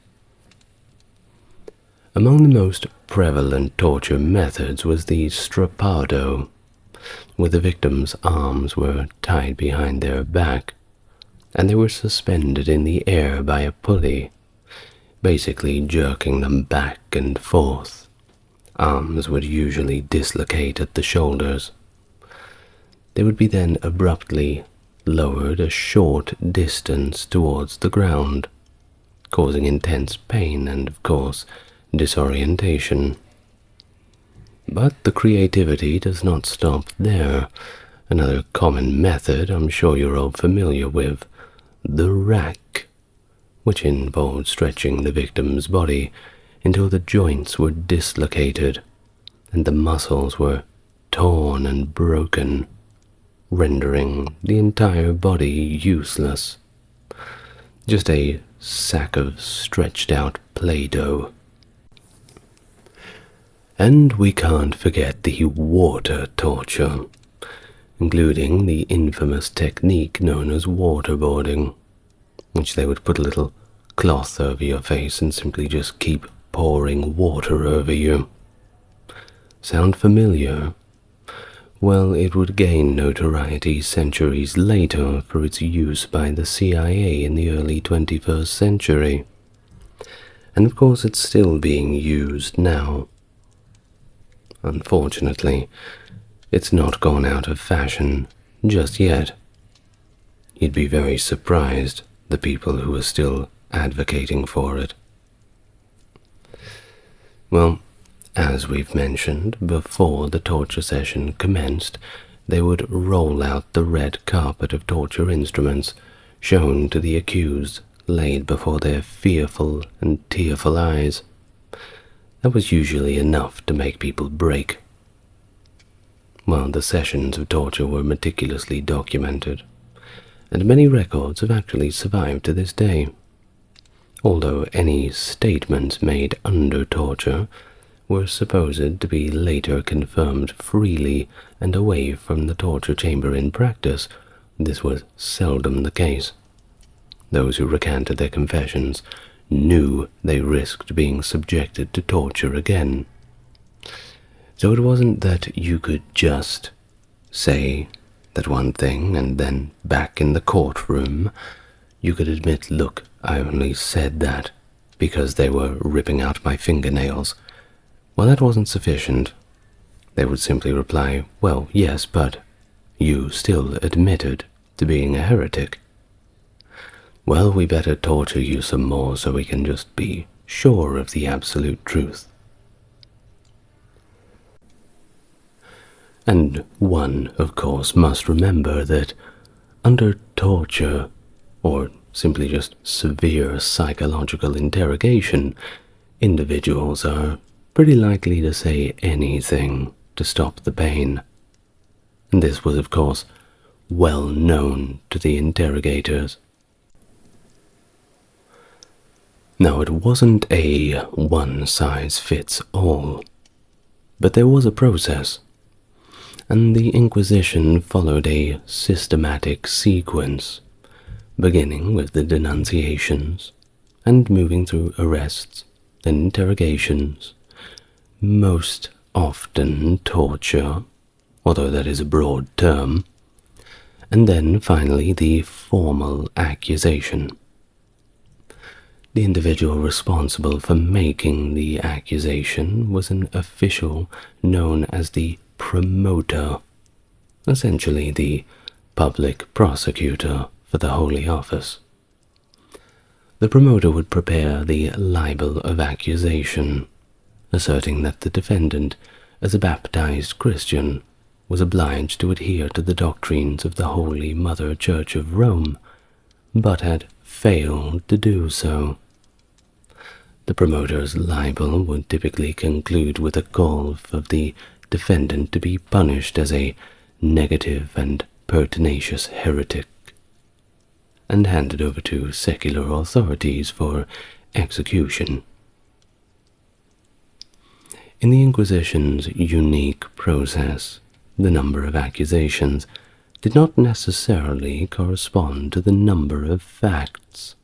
Among the most prevalent torture methods was the strapado, where the victim's arms were tied behind their back, and they were suspended in the air by a pulley, basically jerking them back and forth. Arms would usually dislocate at the shoulders. They would be then abruptly lowered a short distance towards the ground, causing intense pain and, of course, disorientation. But the creativity does not stop there. Another common method I'm sure you're all familiar with, the rack, which involved stretching the victim's body until the joints were dislocated and the muscles were torn and broken, rendering the entire body useless. Just a sack of stretched-out Play-Doh. And we can't forget the water torture, including the infamous technique known as waterboarding, which they would put a little cloth over your face and simply just keep pouring water over you. Sound familiar? Well, it would gain notoriety centuries later for its use by the CIA in the early 21st century. And of course it's still being used now. Unfortunately, it's not gone out of fashion just yet. You'd be very surprised, the people who are still advocating for it. Well, as we've mentioned, before the torture session commenced, they would roll out the red carpet of torture instruments shown to the accused, laid before their fearful and tearful eyes. That was usually enough to make people break. Well, the sessions of torture were meticulously documented, and many records have actually survived to this day. Although any statements made under torture were supposed to be later confirmed freely and away from the torture chamber in practice, this was seldom the case. Those who recanted their confessions knew they risked being subjected to torture again. So it wasn't that you could just say that one thing and then back in the courtroom you could admit, look, I only said that because they were ripping out my fingernails. Well, that wasn't sufficient. They would simply reply, well, yes, but you still admitted to being a heretic. Well, we better torture you some more so we can just be sure of the absolute truth. And one, of course, must remember that under torture, or simply just severe psychological interrogation, individuals are pretty likely to say anything to stop the pain. And this was, of course, well known to the interrogators. Now, it wasn't a one-size-fits-all, but there was a process, and the Inquisition followed a systematic sequence, beginning with the denunciations and moving through arrests, then interrogations, most often torture, although that is a broad term, and then finally the formal accusation. The individual responsible for making the accusation was an official known as the promoter, essentially the public prosecutor for the Holy Office. The promoter would prepare the libel of accusation, asserting that the defendant, as a baptized Christian, was obliged to adhere to the doctrines of the Holy Mother Church of Rome, but had failed to do so. The promoter's libel would typically conclude with a call for the defendant to be punished as a negative and pertinacious heretic, and handed over to secular authorities for execution. In the Inquisition's unique process, the number of accusations did not necessarily correspond to the number of facts.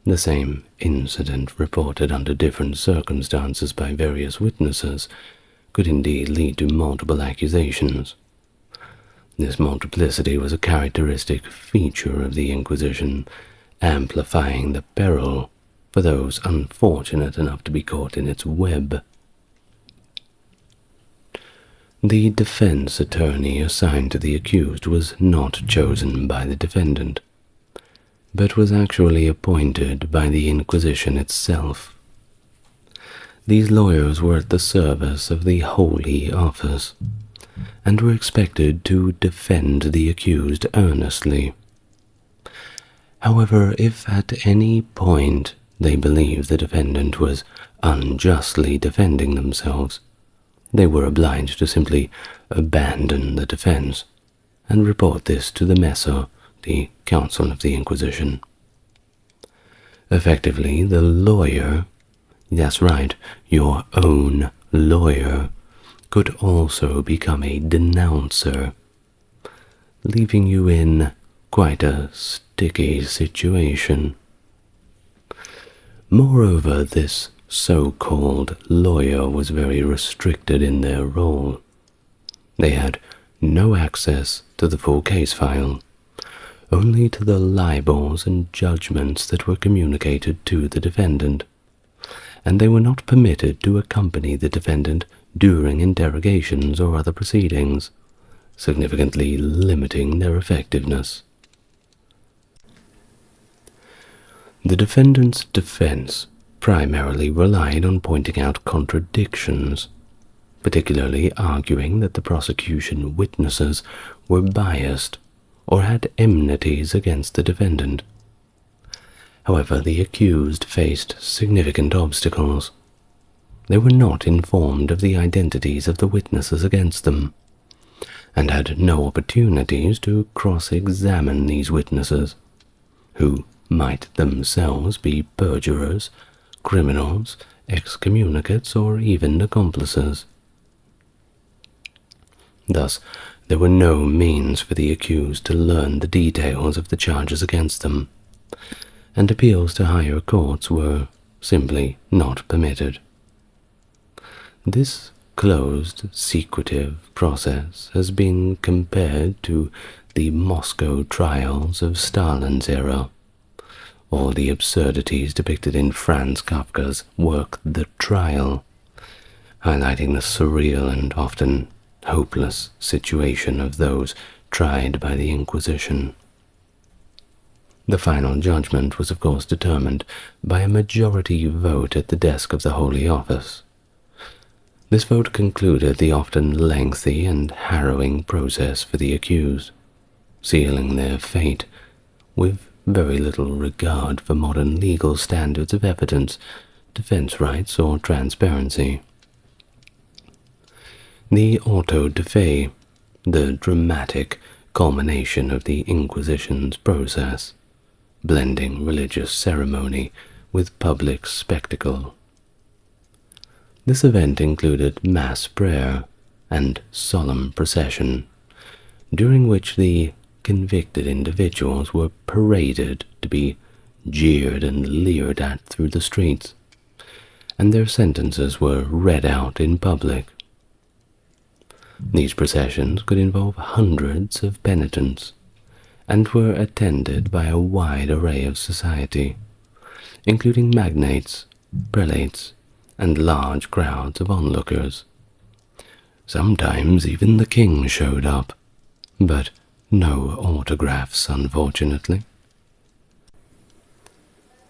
The same incident reported under different circumstances by various witnesses could indeed lead to multiple accusations. This multiplicity was a characteristic feature of the Inquisition, amplifying the peril for those unfortunate enough to be caught in its web. The defense attorney assigned to the accused was not chosen by the defendant, but was actually appointed by the Inquisition itself. These lawyers were at the service of the Holy Office, and were expected to defend the accused earnestly. However, if at any point they believed the defendant was unjustly defending themselves, they were obliged to simply abandon the defense and report this to the Mesa, the Council of the Inquisition. Effectively, the lawyer, that's right, your own lawyer, could also become a denouncer leaving you in quite a sticky situation. Moreover, this so-called lawyer was very restricted in their role. They had no access to the full case file, only to the libels and judgments that were communicated to the defendant, and they were not permitted to accompany the defendant during interrogations or other proceedings, significantly limiting their effectiveness. The defendant's defense primarily relied on pointing out contradictions, particularly arguing that the prosecution witnesses were biased or had enmities against the defendant. However, the accused faced significant obstacles. They were not informed of the identities of the witnesses against them, and had no opportunities to cross-examine these witnesses, who might themselves be perjurers, criminals, excommunicates, or even accomplices. Thus, there were no means for the accused to learn the details of the charges against them, and appeals to higher courts were simply not permitted. This closed, secretive process has been compared to the Moscow trials of Stalin's era, or the absurdities depicted in Franz Kafka's work The Trial, highlighting the surreal and often hopeless situation of those tried by the Inquisition. The final judgment was of course determined by a majority vote at the desk of the Holy Office. This vote concluded the often lengthy and harrowing process for the accused, sealing their fate with very little regard for modern legal standards of evidence, defense rights, or transparency. The auto de fe, the dramatic culmination of the Inquisition's process, blending religious ceremony with public spectacle. This event included mass prayer and solemn procession, during which the convicted individuals were paraded to be jeered and leered at through the streets, and their sentences were read out in public. These processions could involve hundreds of penitents, and were attended by a wide array of society, including magnates, prelates, and large crowds of onlookers. Sometimes even the king showed up, but no autographs, unfortunately.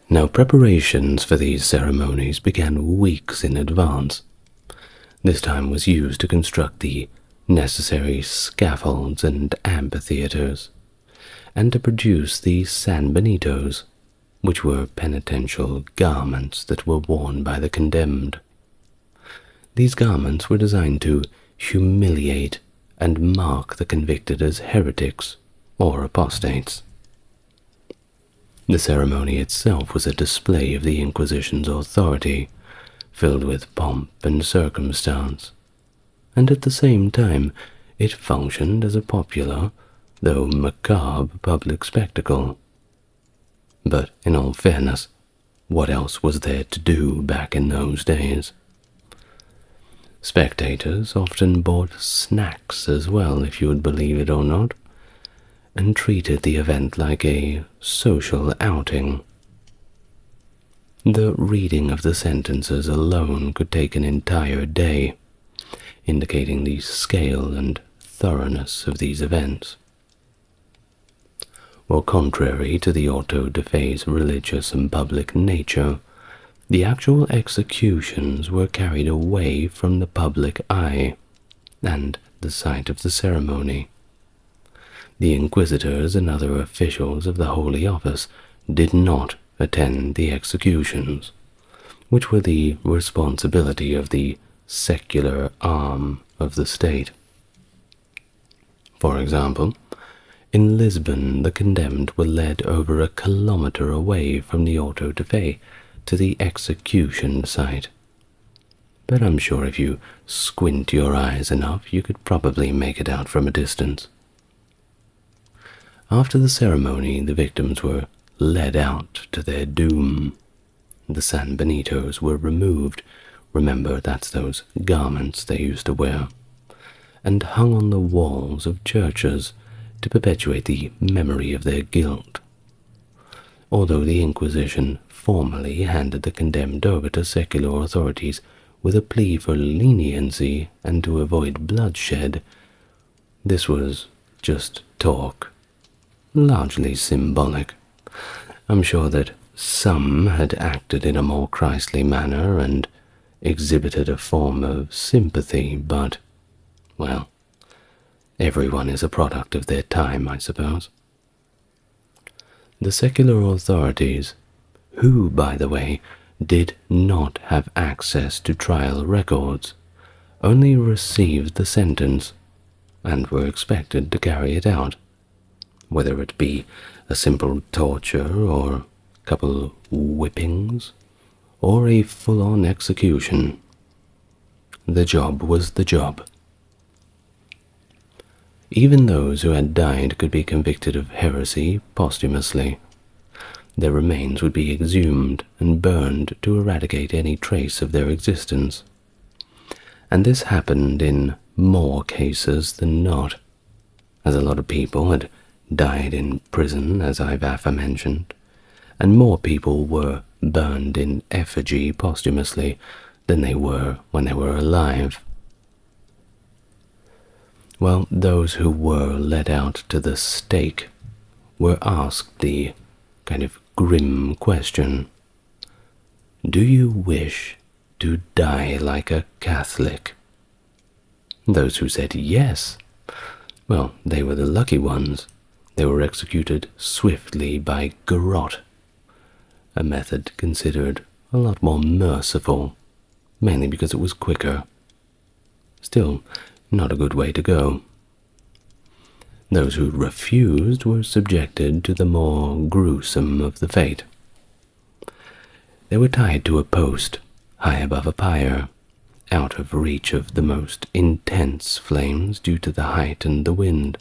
Now, preparations for these ceremonies began weeks in advance. This time was used to construct the necessary scaffolds and amphitheaters, and to produce the sanbenitos, which were penitential garments that were worn by the condemned. These garments were designed to humiliate and mark the convicted as heretics or apostates. The ceremony itself was a display of the Inquisition's authority, filled with pomp and circumstance, and at the same time it functioned as a popular, though macabre, public spectacle. But in all fairness, what else was there to do back in those days? Spectators often bought snacks as well, if you would believe it or not, and treated the event like a social outing. The reading of the sentences alone could take an entire day, indicating the scale and thoroughness of these events. Well, contrary to the auto de fe's religious and public nature, the actual executions were carried away from the public eye and the site of the ceremony. The inquisitors and other officials of the Holy Office did not attend the executions, which were the responsibility of the secular arm of the state. For example, in Lisbon, the condemned were led over a kilometer away from the auto de fe to the execution site. But I'm sure if you squint your eyes enough, you could probably make it out from a distance. After the ceremony, the victims were led out to their doom. The San Benitos were removed, remember that's those garments they used to wear, and hung on the walls of churches to perpetuate the memory of their guilt. Although the Inquisition formally handed the condemned over to secular authorities with a plea for leniency and to avoid bloodshed, this was just talk, largely symbolic. I'm sure that some had acted in a more Christly manner and exhibited a form of sympathy, but, well, everyone is a product of their time, I suppose. The secular authorities, who, by the way, did not have access to trial records, only received the sentence and were expected to carry it out, whether it be a simple torture or a couple whippings or a full-on execution. The job was the job. Even those who had died could be convicted of heresy posthumously. Their remains would be exhumed and burned to eradicate any trace of their existence. And this happened in more cases than not, as a lot of people had died in prison, as I've aforementioned, and more people were burned in effigy posthumously than they were when they were alive. Well, those who were led out to the stake were asked the kind of grim question, "Do you wish to die like a Catholic?" Those who said yes, well, they were the lucky ones. They were executed swiftly by garrote, a method considered a lot more merciful, mainly because it was quicker. Still, not a good way to go. Those who refused were subjected to the more gruesome of the fate. They were tied to a post high above a pyre, out of reach of the most intense flames due to the height and the wind,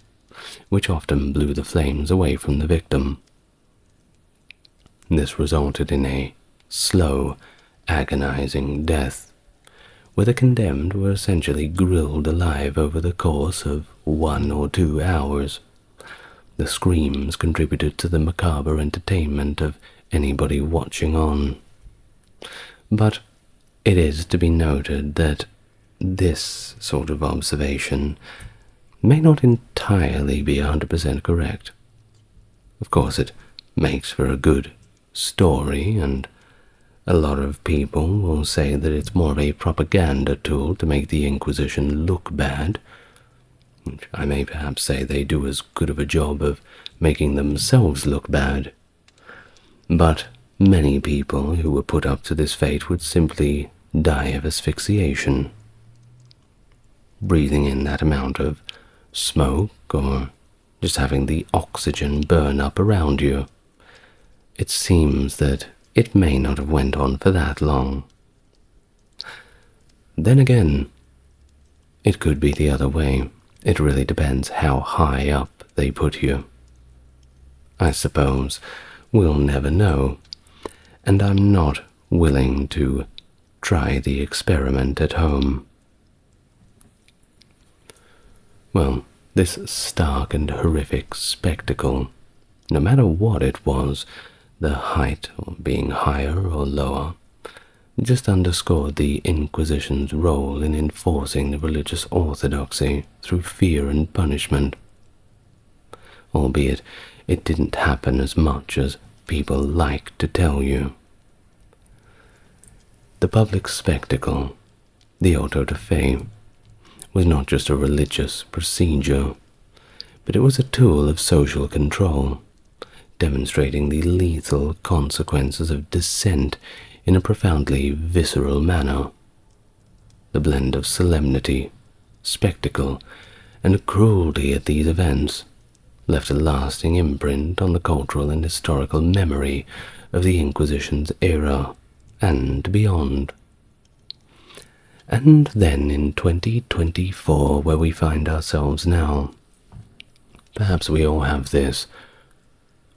which often blew the flames away from the victim. This resulted in a slow, agonizing death, where the condemned were essentially grilled alive over the course of 1 or 2 hours. The screams contributed to the macabre entertainment of anybody watching on. But it is to be noted that this sort of observation may not entirely be 100% correct. Of course, it makes for a good story, and a lot of people will say that it's more of a propaganda tool to make the Inquisition look bad, which I may perhaps say they do as good of a job of making themselves look bad. But many people who were put up to this fate would simply die of asphyxiation. Breathing in that amount of smoke, or just having the oxygen burn up around you, it seems that it may not have went on for that long. Then again, it could be the other way. It really depends how high up they put you. I suppose we'll never know, and I'm not willing to try the experiment at home. Well, this stark and horrific spectacle, no matter what it was, the height or being higher or lower, just underscored the Inquisition's role in enforcing the religious orthodoxy through fear and punishment. Albeit it didn't happen as much as people like to tell you. The public spectacle, the auto de fe, was not just a religious procedure, but it was a tool of social control, demonstrating the lethal consequences of dissent in a profoundly visceral manner. The blend of solemnity, spectacle, and cruelty at these events left a lasting imprint on the cultural and historical memory of the Inquisition's era and beyond. And then in 2024, where we find ourselves now, Perhaps we all have this,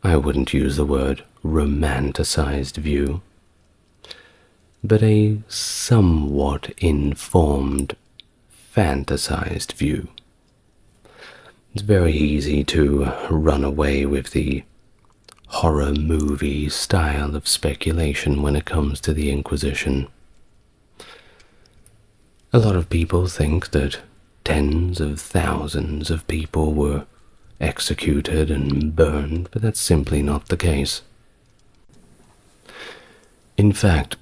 I wouldn't use the word romanticized view, but a somewhat informed, fantasized view. It's very easy to run away with the horror movie style of speculation when it comes to the Inquisition. A lot of people think that tens of thousands of people were executed and burned, but that's simply not the case. In fact,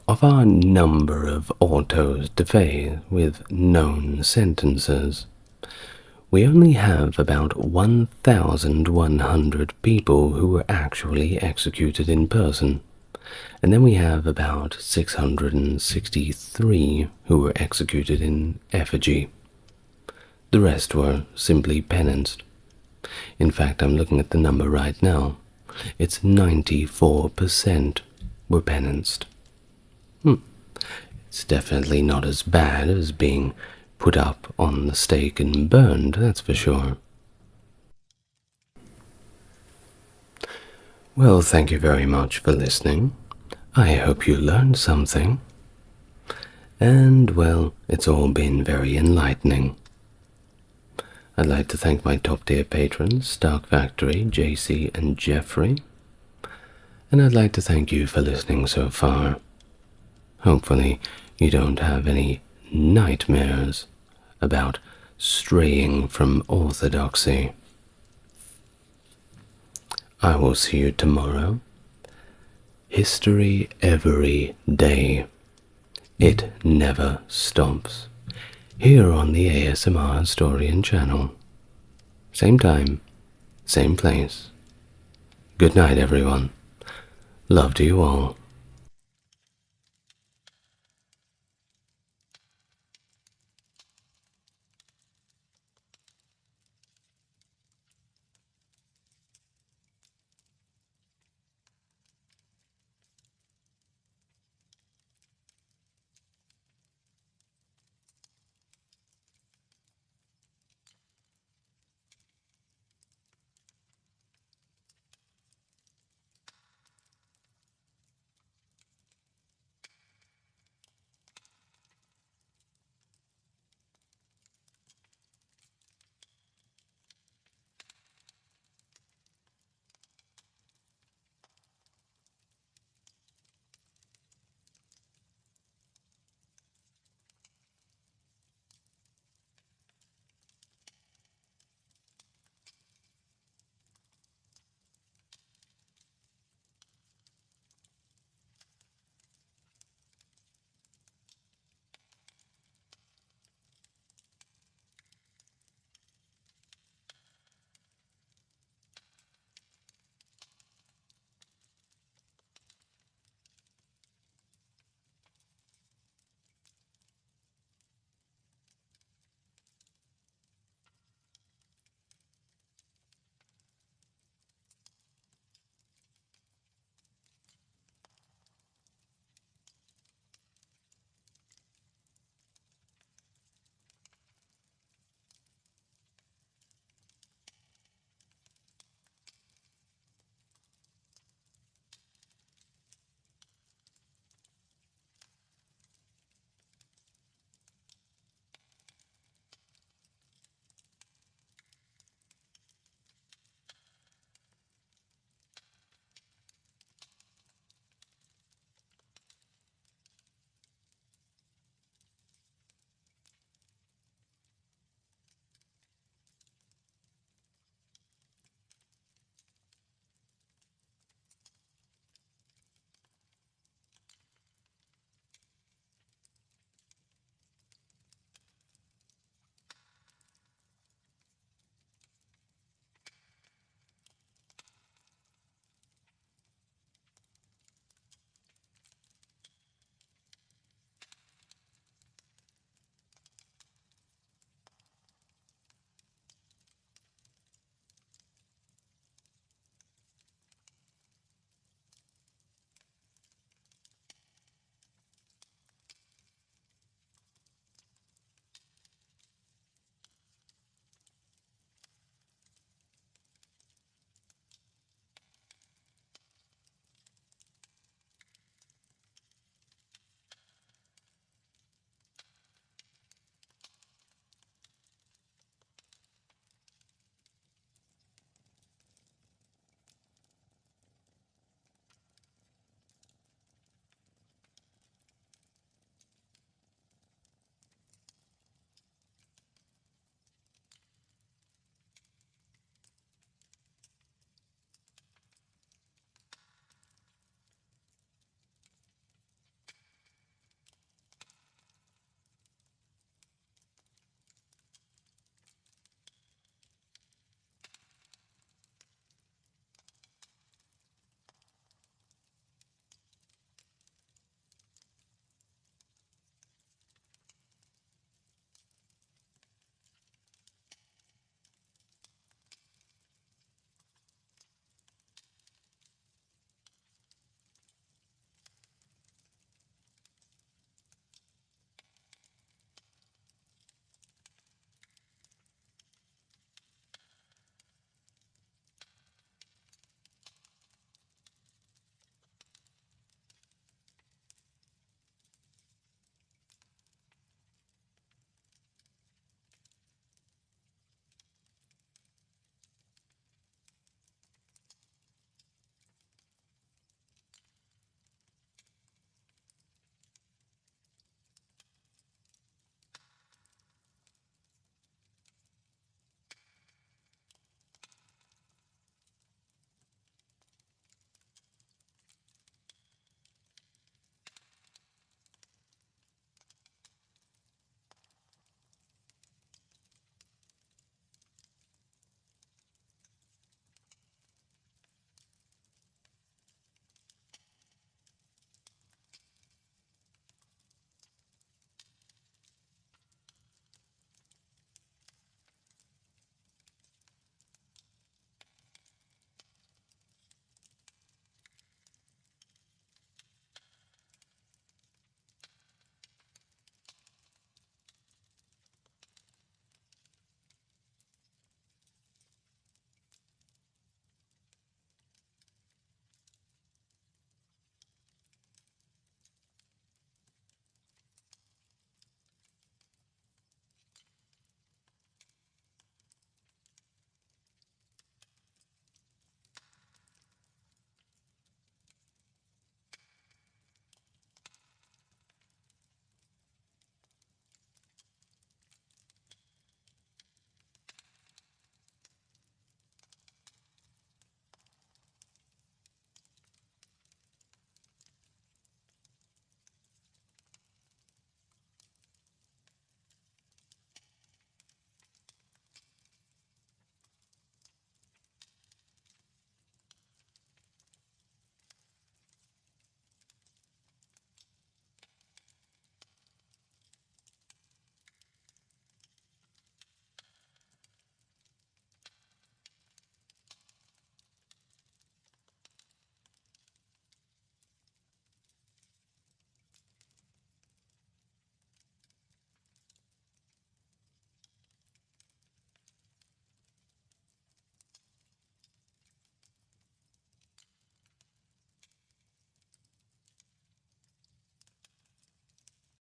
of our number of autos de fe with known sentences, we only have about 1,100 people who were actually executed in person, and then we have about 663 who were executed in effigy. The rest were simply penanced. In fact, I'm looking at the number right now. It's 94% were penanced. It's definitely not as bad as being put up on the stake and burned, that's for sure. Well, thank you very much for listening. I hope you learned something. And, well, it's all been very enlightening. I'd like to thank my top-tier patrons, Stark Factory, JC, and Jeffrey. And I'd like to thank you for listening so far. Hopefully, you don't have any nightmares about straying from orthodoxy. I will see you tomorrow. History every day. It never stops. Here on the ASMR Historian channel. Same time, same place. Good night, everyone. Love to you all.